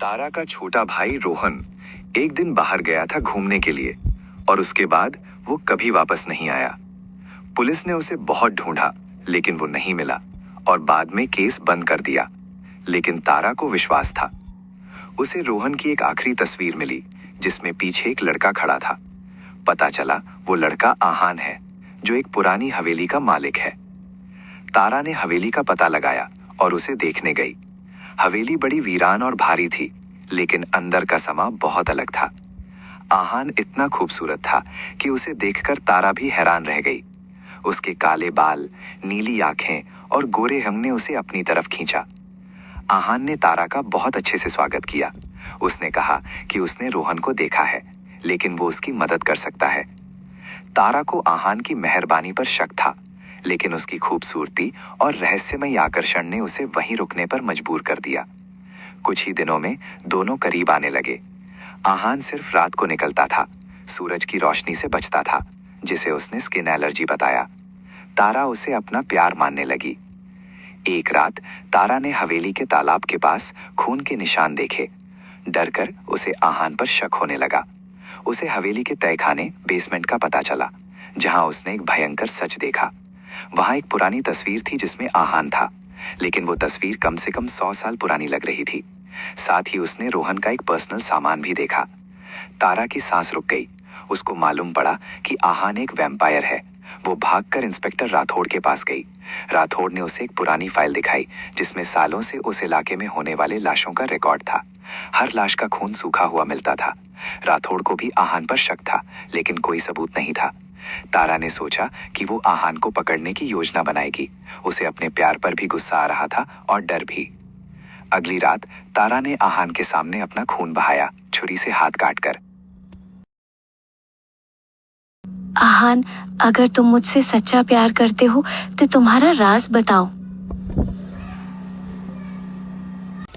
तारा का छोटा भाई रोहन एक दिन बाहर गया था घूमने के लिए और उसके बाद वो कभी वापस नहीं आया। पुलिस ने उसे बहुत ढूंढा लेकिन वो नहीं मिला और बाद में केस बंद कर दिया। लेकिन तारा को विश्वास था। उसे रोहन की एक आखिरी तस्वीर मिली जिसमें पीछे एक लड़का खड़ा था। पता चला वो लड़का आहान है जो एक पुरानी हवेली का मालिक है। तारा ने हवेली का पता लगाया और उसे देखने गई। हवेली बड़ी वीरान और भारी थी लेकिन अंदर का समा बहुत अलग था। आहान इतना खूबसूरत था कि उसे देखकर तारा भी हैरान रह गई। उसके काले बाल, नीली आंखें और गोरे रंग ने उसे अपनी तरफ खींचा। आहान ने तारा का बहुत अच्छे से स्वागत किया। उसने कहा कि उसने रोहन को देखा है लेकिन वो उसकी मदद कर सकता है। तारा को आहान की मेहरबानी पर शक था लेकिन उसकी खूबसूरती और रहस्यमयी आकर्षण ने उसे वहीं रुकने पर मजबूर कर दिया। कुछ ही दिनों में दोनों करीब आने लगे। आहान सिर्फ रात को निकलता था, सूरज की रोशनी से बचता था जिसे उसने स्किन एलर्जी बताया। तारा उसे अपना प्यार मानने लगी। एक रात तारा ने हवेली के तालाब के पास खून के निशान देखे। डरकर उसे आहान पर शक होने लगा। उसे हवेली के तहखाने बेसमेंट का पता चला जहां उसने एक भयंकर सच देखा। वहां एक पुरानी तस्वीर थी जिसमें आहान था लेकिन वो तस्वीर कम से कम 100 साल पुरानी लग रही थी। साथ ही उसने रोहन का एक पर्सनल सामान भी देखा। तारा की सांस रुक गई। उसको मालूम पड़ा कि आहान एक वैम्पायर है। वो भागकर इंस्पेक्टर राठौड़ के पास गई। राठौड़ ने उसे एक पुरानी फाइल दिखाई जिसमें सालों से उस इलाके में होने वाले लाशों का रिकॉर्ड था। हर लाश का खून सूखा हुआ मिलता था। राठौड़ को भी आहान पर शक था लेकिन कोई सबूत नहीं था। तारा ने सोचा कि वो आहान को पकड़ने की योजना बनाएगी। उसे अपने प्यार पर भी गुस्सा आ रहा था और डर भी। अगली रात तारा ने आहान के सामने अपना खून बहाया, छुरी से हाथ काटकर। आहान, अगर तुम मुझसे सच्चा प्यार करते हो तो तुम्हारा राज बताओ।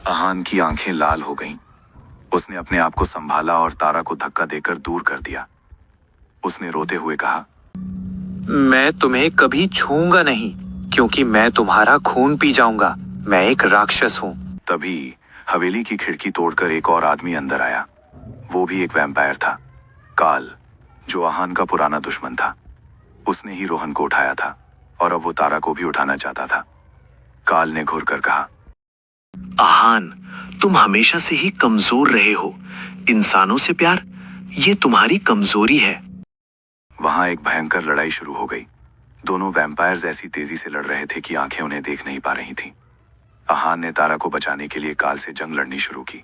आहान की आंखें लाल हो गईं। उसने अपने आप को संभाला और तारा को धक्का देकर दूर कर दिया। उसने रोते हुए कहा, मैं तुम्हें कभी छूऊंगा नहीं क्योंकि मैं तुम्हारा खून पी जाऊंगा। मैं एक राक्षस हूँ। तभी हवेली की खिड़की तोड़कर एक और आदमी अंदर आया। वो भी एक वैम्पायर था, काल, जो आहान का पुराना दुश्मन था। उसने ही रोहन को उठाया था और अब वो तारा को भी उठाना चाहता था। काल ने घूरकर कहा, आहान, तुम हमेशा से ही कमजोर रहे हो। इंसानों से प्यार, ये तुम्हारी कमजोरी है। वहां एक भयंकर लड़ाई शुरू हो गई। दोनों वैम्पायर्स ऐसी तेजी से लड़ रहे थे कि आंखें उन्हें देख नहीं पा रही थीं। आहान ने तारा को बचाने के लिए काल से जंग लड़नी शुरू की।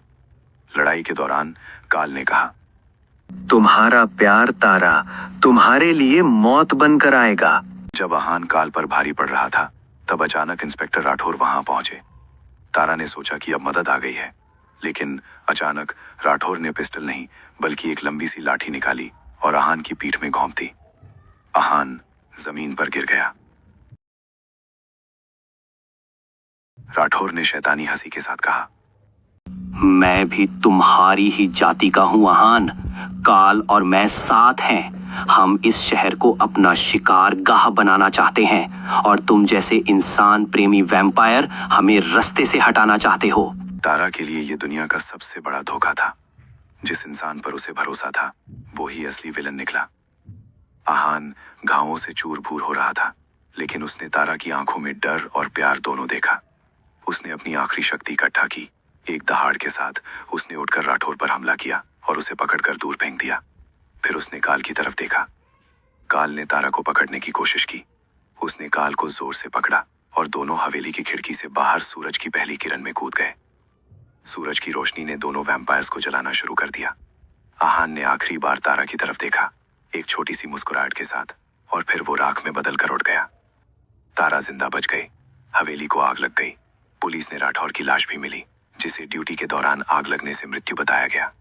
लड़ाई के दौरान काल ने कहा, तुम्हारा प्यार तारा तुम्हारे लिए मौत बनकर आएगा। जब आहान काल पर भारी पड़ रहा था तब अचानक इंस्पेक्टर राठौर वहां पहुंचे। तारा ने सोचा कि अब मदद आ गई है लेकिन अचानक राठौर ने पिस्टल नहीं बल्कि एक लंबी सी लाठी निकाली और आहान की पीठ में घोंप दी। आहान जमीन पर गिर गया। राठौर ने शैतानी हंसी के साथ कहा, मैं भी तुम्हारी ही जाति का हूं आहान। काल और मैं साथ हैं। हम इस शहर को अपना शिकार गाह बनाना चाहते हैं और तुम जैसे इंसान प्रेमी वैम्पायर हमें रास्ते से हटाना चाहते हो। तारा के लिए यह दुनिया का सबसे बड़ा धोखा था। जिस इंसान पर उसे भरोसा था वो ही असली विलन निकला। आहान घावों से चूर-भूर हो रहा था लेकिन उसने तारा की आंखों में डर और प्यार दोनों देखा। उसने अपनी आखिरी शक्ति इकट्ठा की। एक दहाड़ के साथ उसने उठकर राठौर पर हमला किया और उसे पकड़कर दूर फेंक दिया। फिर उसने काल की तरफ देखा। काल ने तारा को पकड़ने की कोशिश की। उसने काल को जोर से पकड़ा और दोनों हवेली की खिड़की से बाहर सूरज की पहली किरण में कूद गए। सूरज की रोशनी ने दोनों वैम्पायर्स को जलाना शुरू कर दिया। आहान ने आखिरी बार तारा की तरफ देखा, एक छोटी सी मुस्कुराहट के साथ, और फिर वो राख में बदल कर उड़ गया। तारा जिंदा बच गई। हवेली को आग लग गई। पुलिस ने राठौर की लाश भी मिली जिसे ड्यूटी के दौरान आग लगने से मृत्यु बताया गया।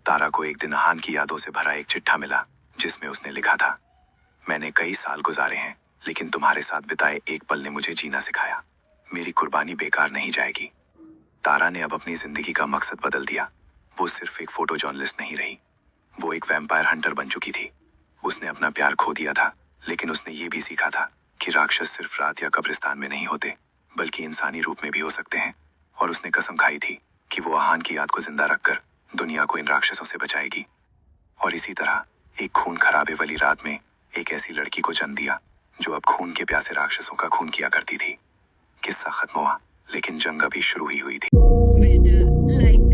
तारा को एक दिन आहान की यादों से भरा एक चिट्ठा मिला जिसमें उसने लिखा था, मैंने कई साल गुजारे हैं लेकिन तुम्हारे साथ बिताए एक पल ने मुझे जीना सिखाया। मेरी कुर्बानी बेकार नहीं जाएगी। तारा ने अब अपनी जिंदगी का मकसद बदल दिया। वो सिर्फ एक फोटो जर्नलिस्ट नहीं रही, वो एक वैम्पायर हंटर बन चुकी थी। उसने अपना प्यार खो दिया था लेकिन उसने ये भी सीखा था कि राक्षस सिर्फ रात या कब्रिस्तान में नहीं होते बल्कि इंसानी रूप में भी हो सकते हैं। और उसने कसम खाई थी कि वो आहान की याद को जिंदा रखकर दुनिया को इन राक्षसों से बचाएगी। और इसी तरह एक खून खराबे वाली रात में एक ऐसी लड़की को जन्म दिया जो अब खून के प्यासे राक्षसों का खून किया करती थी। किस्सा खत्म हुआ, लेकिन जंग अभी शुरू ही हुई थी। बेटा लाइक